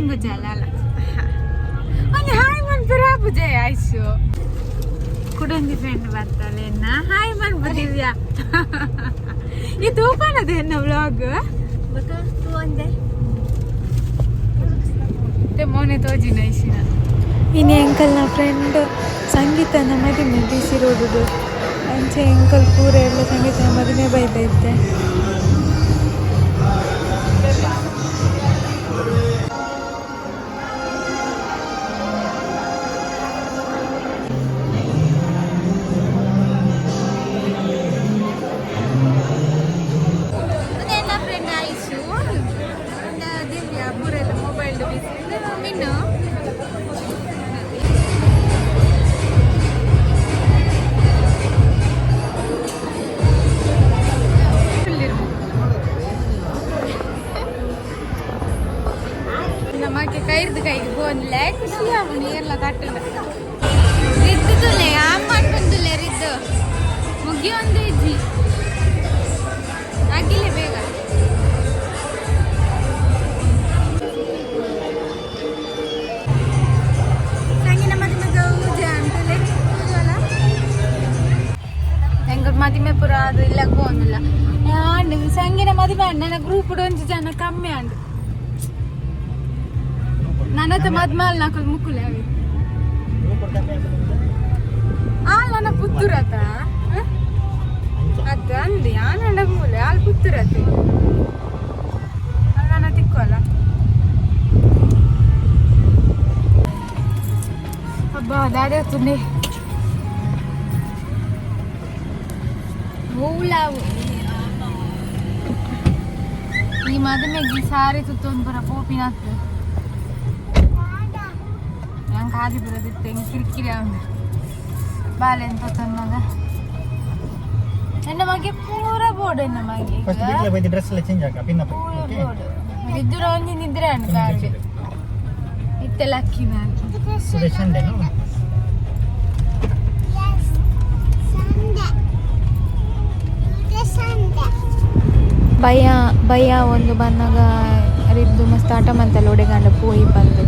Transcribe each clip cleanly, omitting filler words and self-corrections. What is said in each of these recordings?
minggu jalan. Ani hai man berapa jaya Aisu? Kudan di friend batalnya. Nah, hai man berdiri. Itu apa ada henna vlog? Betul tuh ande. Temone tuh jinaisina. Ini uncle na friend ಸಂಗೀತ ನಮ್ಮದಿಮೆ ಬಿಸಿ ರೋಡುದು ಅಂಚೆ uncle ಪೂರ ಎಲ್ಲ ಸಂಗೀತ ನಮ್ಮದಿಮೆ ಬೈತಾ ಇದ್ದೆ. ಕೈಗೆ ಬೋನ್ಲೆ ಖುಷಿ ಅವನು ಎಲ್ಲ ತಟ್ಟಲ್ಲ ರಿದ್ದುಲೆ ಅಮ್ಮಂಟುಂದುಲೆ ರಿದ್ದು ಮುಗಿ ಒಂದು ಇಜ್ಜಿ ಆಗಿಲ್ಲ ಬೇಗ ಸಂಗಿನ ಮದಿಮೆ ಗೌಜ ಅಂತಲೇ ಅಲ್ಲ ಹೆಂಗ ಮದಿಮೆ ಪುರ ಅದು ಇಲ್ಲ ಬೋನಿಲ್ಲ ಆಂಡು ಸಂಗಿನ ಮದಿಮೆ ನನ್ನ ಗ್ರೂಪ್ ಒಂಜಿ ಜನ ಕಮ್ಮಿ ಆಂಡು ನಾನತ್ತ ಮದ್ಮಾಲ್ ನಾಕಲ್ ಮುಕ್ಕುಲೆ ಅವಿ ಆಲ ಪುತ್ತೂರತ ಅದ ಅಂದಿ ಆನಂಡ ಮೂಲೆ ಆಲ್ ಪುತ್ತೂರತಿ ಅಲ್ಲ ತಿಕ್ಕೋಲ್ಲ ಹಬ್ಬ ದಾದೆ ತುನ್ನಿ ಹೂಲಾವು ಈ ಮದುವೆಗೆ ಸಾರಿ ತುತ್ತೊಂದು ಬರ ಪೋಪಿನಾತ್ ಕಾದಿ ಬರೋದಿತ್ತು ಹೆಂಗೆ ಕಿರಿಕಿರಿ ಅವನು ಬಾಲೆ ಅಂತ ತನ್ನಾಗ ನನ್ನ ಮಗೆ ಪೂರ ಬೋರ್ಡ್ ನನ್ನ ಮಗೆ ಡ್ರೆಸ್ ಎಲ್ಲ ಚೇಂಜ್ ಆಗ ಪಿನ್ನ ಇದ್ದು ಒಂಜಿ ನಿದ್ರೆ ಅಣ್ಣ ಕಾರ್ಡ್ ಇತ್ತೆಲ್ಲ ಅಕ್ಕಿ ಮ್ಯಾಕಿ ಸುರೇಶಂದೇನು ಭಯ ಒಂದು ಬಂದಾಗ ರಿದ್ದು ಮಸ್ತ್ ಆಟ ಮಂತಲ್ಲ ಒಡೆಗಾಂಡ ಪೋಯಿ ಬಂದು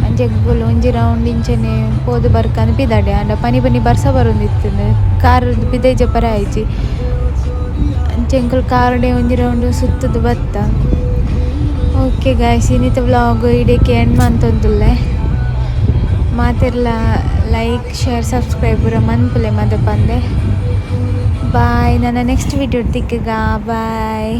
ಅಂಜೆಗ್ಗುಲು ಒಂಜಿ ರೌಂಡ್ ಇಂಚನೆ ಪೋದು ಬರ್ಕಂದು ಪಿದಾಡೆ ಅಂಡ ಪನಿ ಬರ್ಸ ಬರೋದಿತ್ತು ಕಾರ್ ಪಿದೇಜ ಪರ ಆಯ್ಚಿ ಅಂಚೆಂಕಲ್ ಕಾರ್ಡೆ ಒಂಜಿ ರೌಂಡ್ ಸುತ್ತದು ಬತ್ತ. ಓಕೆ ಗಾಯ್ಸ್ ಇನ್ನಿತ ವ್ಲಾಗ್ ಇಡೀಕೆ ಎಂಡ್ ಮಂತೊಂದುಲ್ಲೆ ಮಾತೆಲ್ಲ ಲೈಕ್ ಶೇರ್ ಸಬ್ಸ್ಕ್ರೈಬ್ ಪೂರ ಮನ್ಪುಲೆ ಮದ ಪಂದೆ ಬಾಯ್ ನನ್ನ ನೆಕ್ಸ್ಟ್ ವಿಡಿಯೋ ತಿಕ್ಕಗ ಬಾಯ್.